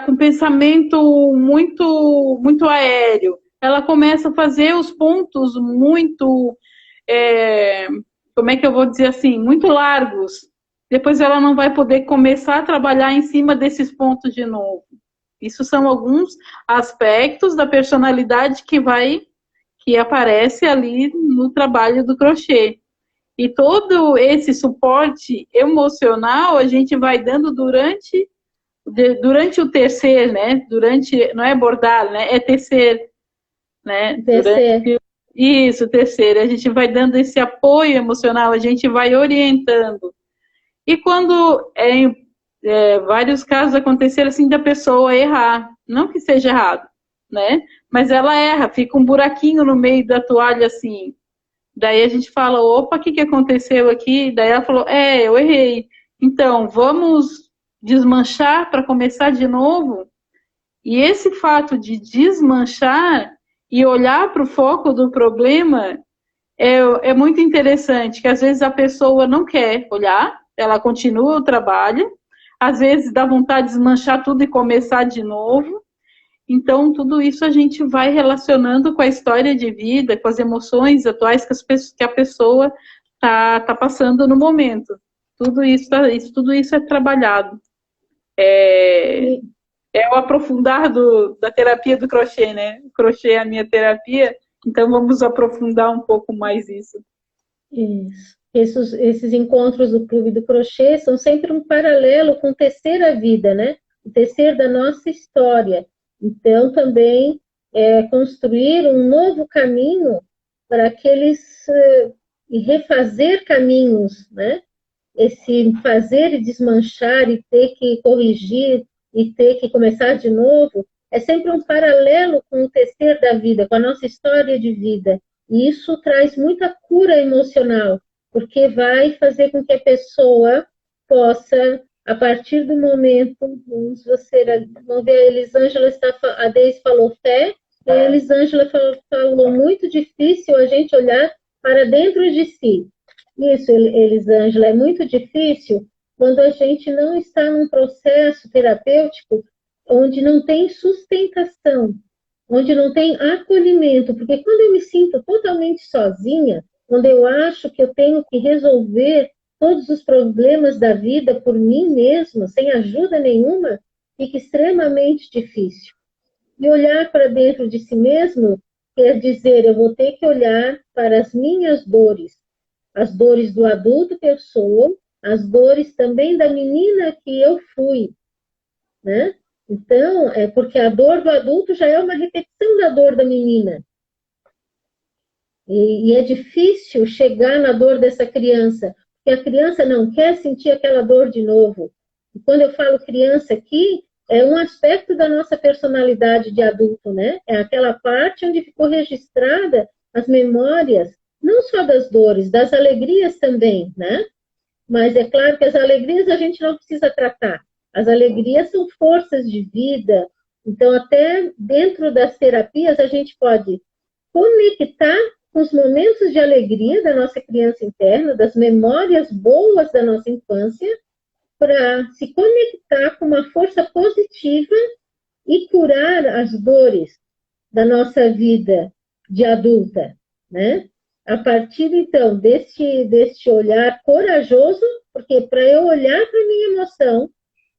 com pensamento muito aéreo, ela começa a fazer os pontos muito, é, como é que eu vou dizer assim, muito largos. Depois ela não vai poder começar a trabalhar em cima desses pontos de novo. Isso são alguns aspectos da personalidade que aparece ali no trabalho do crochê. E todo esse suporte emocional a gente vai dando durante o tecer, né? Durante, não é bordar, né? É tecer, né? TC. Isso, tecer. A gente vai dando esse apoio emocional, a gente vai orientando. E quando vários casos aconteceram assim da pessoa errar, não que seja errado, né? Mas ela erra, fica um buraquinho no meio da toalha assim. Daí a gente fala, opa, o que aconteceu aqui? Daí ela falou, eu errei. Então, vamos desmanchar para começar de novo? E esse fato de desmanchar e olhar para o foco do problema é muito interessante, que às vezes a pessoa não quer olhar, ela continua o trabalho, às vezes dá vontade de desmanchar tudo e começar de novo. Então, tudo isso a gente vai relacionando com a história de vida, com as emoções atuais que a pessoa tá passando no momento. Tudo isso é trabalhado. E, É o aprofundar da terapia do crochê, né? O crochê é a minha terapia, então vamos aprofundar um pouco mais isso. isso. Esses encontros do Clube do Crochê são sempre um paralelo com o tecer a vida, né? O tecer da nossa história. Então, também construir um novo caminho para aqueles e refazer caminhos, né? Esse fazer e desmanchar e ter que corrigir e ter que começar de novo é sempre um paralelo com o tecer da vida, com a nossa história de vida. E isso traz muita cura emocional, porque vai fazer com que a pessoa possa, a partir do momento, vamos ver, a Elisângela a Deise falou fé, e a Elisângela falou muito difícil a gente olhar para dentro de si. Isso, Elisângela, é muito difícil quando a gente não está num processo terapêutico onde não tem sustentação, onde não tem acolhimento, porque quando eu me sinto totalmente sozinha, quando eu acho que eu tenho que resolver todos os problemas da vida por mim mesma, sem ajuda nenhuma, fica extremamente difícil. E olhar para dentro de si mesmo quer dizer, eu vou ter que olhar para as minhas dores, as dores do adulto que eu sou, as dores também da menina que eu fui, né? Então, porque a dor do adulto já é uma repetição da dor da menina. E é difícil chegar na dor dessa criança, porque a criança não quer sentir aquela dor de novo. E quando eu falo criança aqui, é um aspecto da nossa personalidade de adulto, né? É aquela parte onde ficou registrada as memórias, não só das dores, das alegrias também, né? Mas é claro que as alegrias a gente não precisa tratar. As alegrias são forças de vida. Então, até dentro das terapias, a gente pode conectar com os momentos de alegria da nossa criança interna, das memórias boas da nossa infância, para se conectar com uma força positiva e curar as dores da nossa vida de adulta, né? A partir, então, deste olhar corajoso, porque para eu olhar para a minha emoção,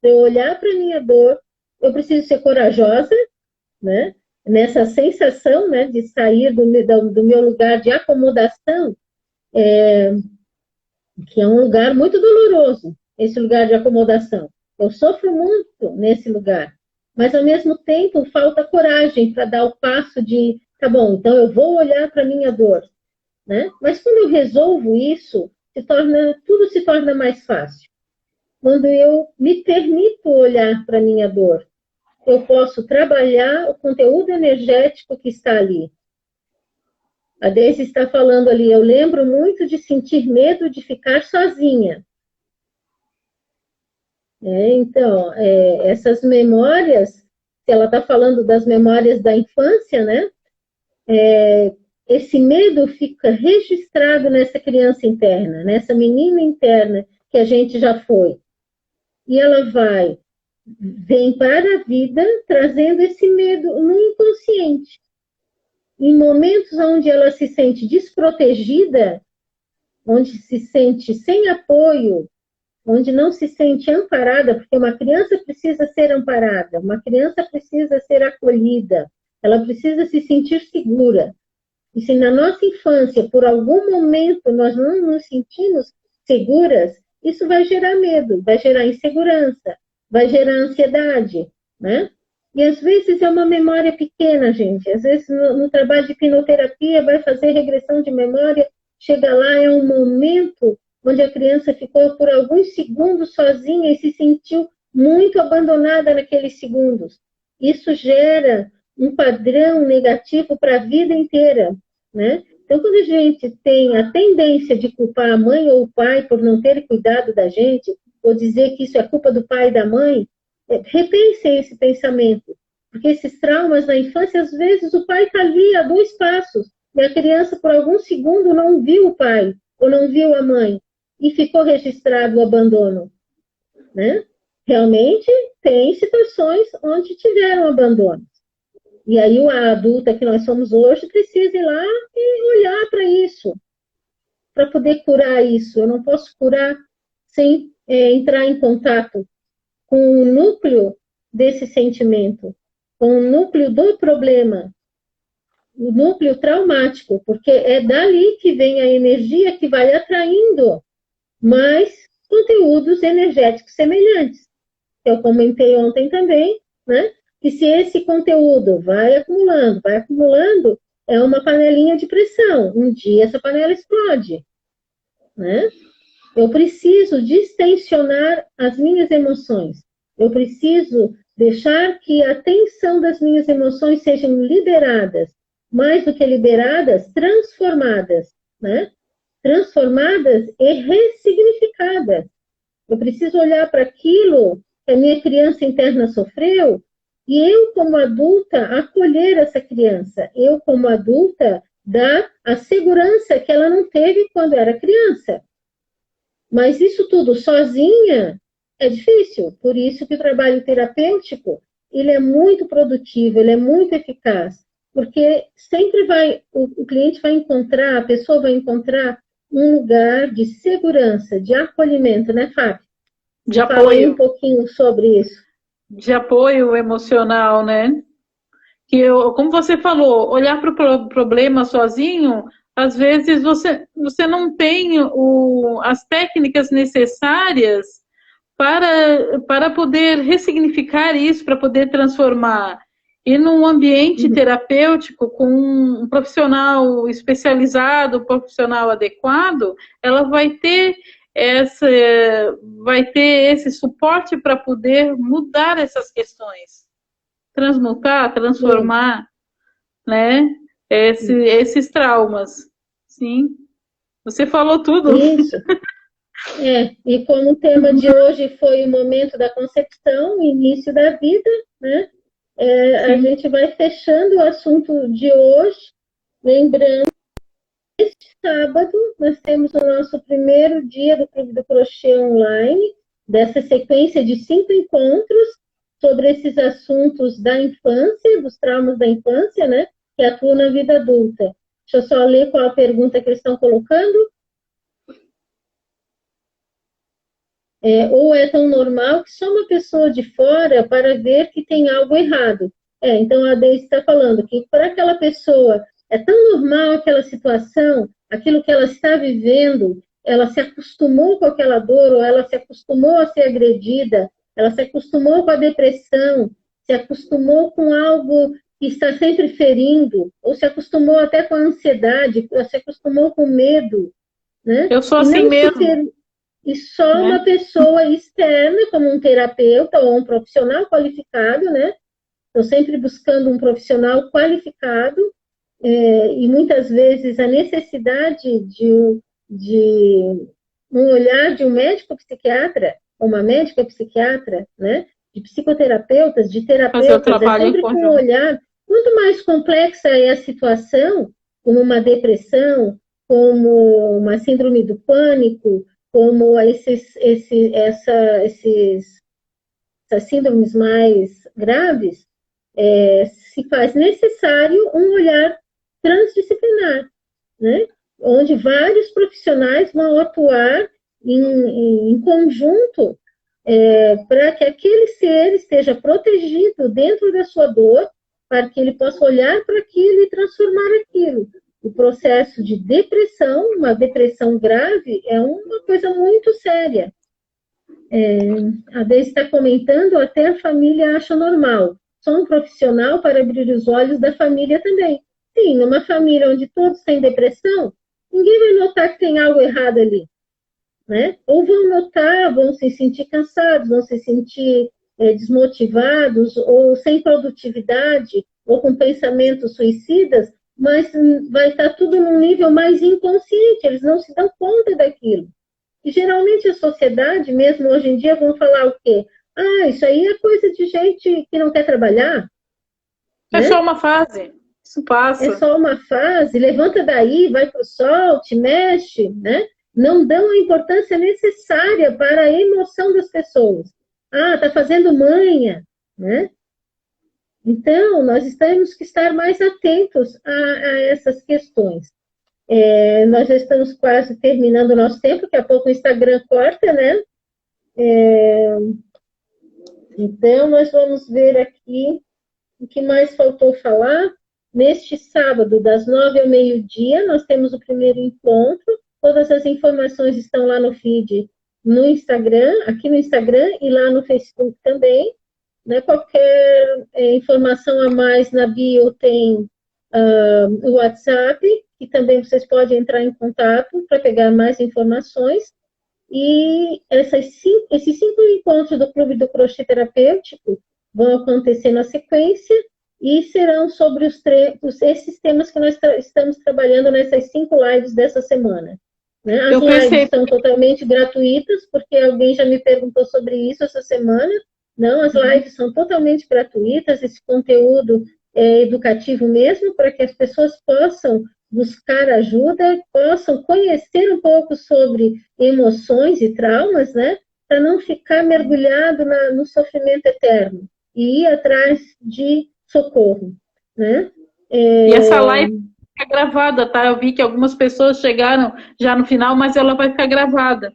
para eu olhar para a minha dor, eu preciso ser corajosa, né? Nessa sensação, né, de sair do meu lugar de acomodação, que é um lugar muito doloroso, esse lugar de acomodação. Eu sofro muito nesse lugar, mas ao mesmo tempo falta coragem para dar o passo de, tá bom, então eu vou olhar para a minha dor, né? Mas quando eu resolvo isso, tudo se torna mais fácil. Quando eu me permito olhar para a minha dor, eu posso trabalhar o conteúdo energético que está ali. A Deise está falando ali, eu lembro muito de sentir medo de ficar sozinha. Então, essas memórias, se ela está falando das memórias da infância, né? Esse medo fica registrado nessa criança interna, nessa menina interna que a gente já foi. E ela vem para a vida trazendo esse medo no inconsciente. Em momentos onde ela se sente desprotegida, onde se sente sem apoio, onde não se sente amparada, porque uma criança precisa ser amparada, uma criança precisa ser acolhida, ela precisa se sentir segura. E se na nossa infância, por algum momento, nós não nos sentimos seguras, isso vai gerar medo, vai gerar insegurança, vai gerar ansiedade, né? E às vezes é uma memória pequena, gente. Às vezes no trabalho de hipnoterapia vai fazer regressão de memória, chega lá, é um momento onde a criança ficou por alguns segundos sozinha e se sentiu muito abandonada naqueles segundos. Isso gera um padrão negativo para a vida inteira, né? Então, quando a gente tem a tendência de culpar a mãe ou o pai por não ter cuidado da gente, ou dizer que isso é culpa do pai e da mãe, repensem esse pensamento. Porque esses traumas na infância, às vezes o pai está ali a 2 passos, e a criança, por algum segundo, não viu o pai, ou não viu a mãe, e ficou registrado o abandono, né? Realmente, tem situações onde tiveram abandono. E aí a adulta que nós somos hoje precisa ir lá e olhar para isso, para poder curar isso. Eu não posso curar sem entrar em contato com o núcleo desse sentimento, com o núcleo do problema, o núcleo traumático, porque é dali que vem a energia que vai atraindo mais conteúdos energéticos semelhantes. Eu comentei ontem também, né? Que se esse conteúdo vai acumulando, é uma panelinha de pressão. Um dia essa panela explode, né? Eu preciso distensionar as minhas emoções. Eu preciso deixar que a tensão das minhas emoções sejam liberadas. Mais do que liberadas, transformadas, né? Transformadas e ressignificadas. Eu preciso olhar para aquilo que a minha criança interna sofreu e eu, como adulta, acolher essa criança. Eu, como adulta, dar a segurança que ela não teve quando era criança. Mas isso tudo sozinha é difícil. Por isso que o trabalho terapêutico, ele é muito produtivo, ele é muito eficaz. Porque sempre o cliente vai encontrar, a pessoa vai encontrar um lugar de segurança, de acolhimento, né, Fábio? De apoio. Fala aí um pouquinho sobre isso. De apoio emocional, né? Como você falou, olhar para o problema sozinho, às vezes você não tem as técnicas necessárias para poder ressignificar isso, para poder transformar. E num ambiente terapêutico, com um profissional especializado, um profissional adequado, ela vai ter esse suporte para poder mudar essas questões, transmutar, transformar, né? Esses traumas. Sim. Você falou tudo. Isso. E como o tema de hoje foi o momento da concepção, o início da vida, né? A gente vai fechando o assunto de hoje, lembrando que este sábado nós temos o nosso primeiro dia do Clube do Crochê Online, dessa sequência de 5 encontros sobre esses assuntos da infância, dos traumas da infância, né? Que atuam na vida adulta. Deixa eu só ler qual a pergunta que eles estão colocando. Ou é tão normal que só uma pessoa de fora para ver que tem algo errado. Então a Deise está falando que para aquela pessoa é tão normal aquela situação, aquilo que ela está vivendo, ela se acostumou com aquela dor, ou ela se acostumou a ser agredida, ela se acostumou com a depressão, se acostumou com algo que está sempre ferindo, ou se acostumou até com a ansiedade, se acostumou com medo. Né? Eu sou assim mesmo. E só uma pessoa externa, como um terapeuta ou um profissional qualificado, né? Estou sempre buscando um profissional qualificado, e muitas vezes a necessidade de um olhar de um médico psiquiatra, ou uma médica psiquiatra, né? De psicoterapeutas, de terapeutas, é sempre com um olhar. Quanto mais complexa é a situação, como uma depressão, como uma síndrome do pânico, como essas síndromes mais graves, se faz necessário um olhar transdisciplinar, né? Onde vários profissionais vão atuar em conjunto para que aquele ser esteja protegido dentro da sua dor, para que ele possa olhar para aquilo e transformar aquilo. O processo de depressão, uma depressão grave, é uma coisa muito séria. A Deise está comentando, até a família acha normal. Só um profissional para abrir os olhos da família também. Sim, numa família onde todos têm depressão, ninguém vai notar que tem algo errado ali. Né? Ou vão notar, vão se sentir cansados, vão se sentir desmotivados, ou sem produtividade, ou com pensamentos suicidas, mas vai estar tudo num nível mais inconsciente, eles não se dão conta daquilo. E geralmente a sociedade, mesmo hoje em dia, vão falar o quê? Isso aí é coisa de gente que não quer trabalhar. É, né? Só uma fase, isso passa. É só uma fase, levanta daí, vai para o sol, te mexe, né? Não dão a importância necessária para a emoção das pessoas. Tá fazendo manha, né? Então, nós temos que estar mais atentos a essas questões. Nós já estamos quase terminando o nosso tempo, daqui a pouco o Instagram corta, né? Então, nós vamos ver aqui o que mais faltou falar. Neste sábado, das 9 ao meio-dia, nós temos o primeiro encontro. Todas as informações estão lá no feed, no Instagram, aqui no Instagram e lá no Facebook também. Né? Qualquer informação a mais na bio tem o WhatsApp, que também vocês podem entrar em contato para pegar mais informações. E esses 5 encontros do Clube do Crochê Terapêutico vão acontecer na sequência e serão sobre esses temas que nós estamos trabalhando nessas 5 lives dessa semana. Né? As lives são totalmente gratuitas, porque alguém já me perguntou sobre isso essa semana. Não, as lives são totalmente gratuitas, esse conteúdo é educativo mesmo, para que as pessoas possam buscar ajuda, possam conhecer um pouco sobre emoções e traumas, né? Para não ficar mergulhado no sofrimento eterno e ir atrás de socorro, né? E essa live fica gravada, tá? Eu vi que algumas pessoas chegaram já no final, mas ela vai ficar gravada.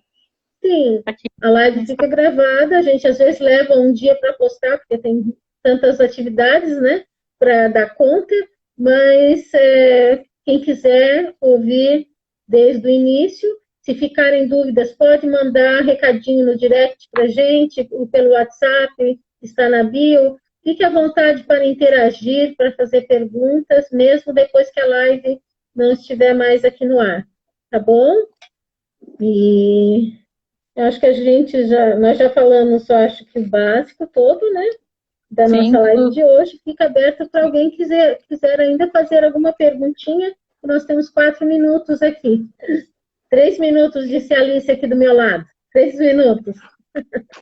Sim, a live fica gravada, a gente às vezes leva um dia para postar, porque tem tantas atividades, né, para dar conta, mas quem quiser ouvir desde o início, se ficarem dúvidas, pode mandar recadinho no direct para a gente, pelo WhatsApp, está na bio, Fique à vontade para interagir, para fazer perguntas, mesmo depois que a live não estiver mais aqui no ar, tá bom? E eu acho que nós já falamos, eu acho que o básico todo, né? Da nossa live de hoje. Fica aberto para alguém quiser ainda fazer alguma perguntinha. Nós temos 4 minutos aqui. 3 minutos, disse a Alice aqui do meu lado. 3 minutos.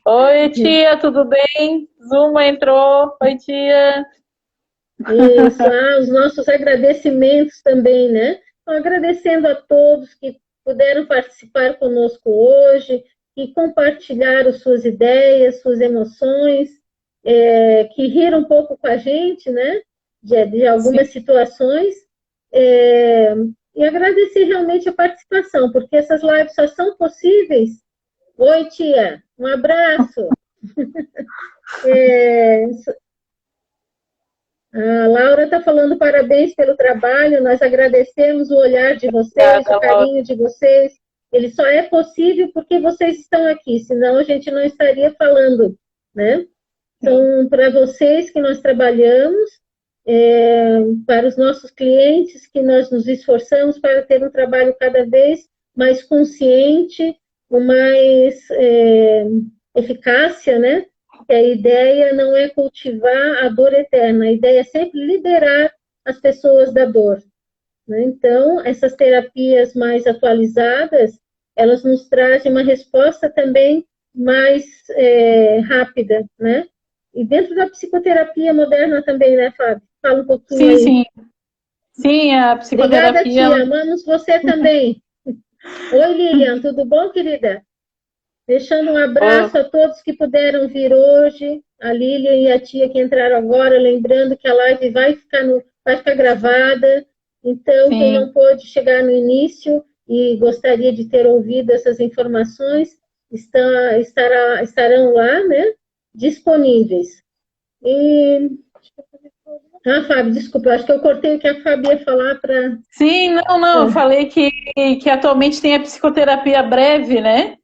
Oi, tia, tudo bem? Zuma entrou. Oi, tia. Isso, os nossos agradecimentos também, né? Então, agradecendo a todos que puderam participar conosco hoje, que compartilharam suas ideias, suas emoções, que riram um pouco com a gente, né? De algumas situações. E agradecer realmente a participação, porque essas lives só são possíveis. Oi, tia, um abraço. A Laura está falando parabéns pelo trabalho, nós agradecemos o olhar de vocês, o carinho de vocês. Ele só é possível porque vocês estão aqui, senão a gente não estaria falando, né? Então, para vocês que nós trabalhamos, para os nossos clientes que nós nos esforçamos para ter um trabalho cada vez mais consciente, com mais eficácia, né? Que a ideia não é cultivar a dor eterna, a ideia é sempre liberar as pessoas da dor, né? Então, essas terapias mais atualizadas, elas nos trazem uma resposta também mais rápida, né? E dentro da psicoterapia moderna também, né, Fábio? Fala um pouquinho aí. Sim. Sim, a psicoterapia... Obrigada, tia. Amamos você também. Oi, Lilian, tudo bom, querida? Deixando um abraço a todos que puderam vir hoje, a Lilian e a tia que entraram agora, lembrando que a live vai ficar gravada, então quem não pôde chegar no início e gostaria de ter ouvido essas informações, estarão lá, né, disponíveis. Fábio, desculpa, acho que eu cortei o que a Fábio ia falar para... Sim, não, eu falei que atualmente tem a psicoterapia breve, né?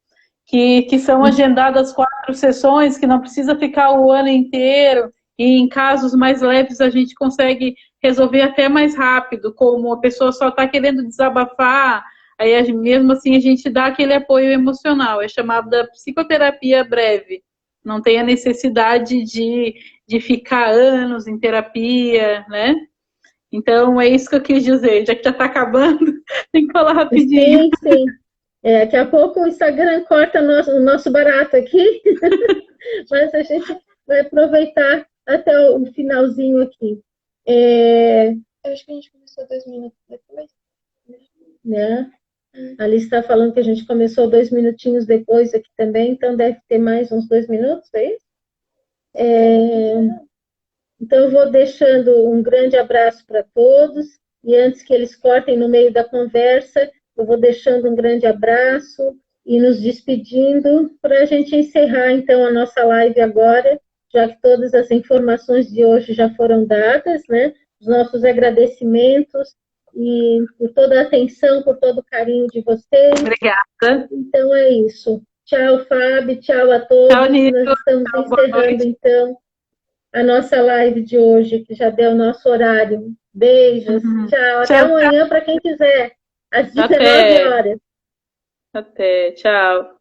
Que são agendadas 4 sessões, que não precisa ficar o ano inteiro, e em casos mais leves a gente consegue resolver até mais rápido, como a pessoa só está querendo desabafar, aí mesmo assim a gente dá aquele apoio emocional, é chamado da psicoterapia breve, não tem a necessidade de ficar anos em terapia, né? Então é isso que eu quis dizer, já que já está acabando, tem que falar rapidinho. Sim. Daqui a pouco o Instagram corta o nosso barato aqui, mas a gente vai aproveitar até o finalzinho aqui. Eu acho que a gente começou 2 minutos depois. Né? A Alice está falando que a gente começou 2 minutinhos depois aqui também, então deve ter mais uns 2 minutos, é isso? Então eu vou deixando um grande abraço para todos, e antes que eles cortem no meio da conversa, eu vou deixando um grande abraço e nos despedindo para a gente encerrar, então, a nossa live agora, já que todas as informações de hoje já foram dadas, né? Os nossos agradecimentos e por toda a atenção, por todo o carinho de vocês. Obrigada. Então, é isso. Tchau, Fábio. Tchau a todos. Tchau, Nito. Nós estamos encerrando, então, a nossa live de hoje, que já deu o nosso horário. Beijos. Tchau. Até amanhã para quem quiser. Às 19 horas. Até. Tchau.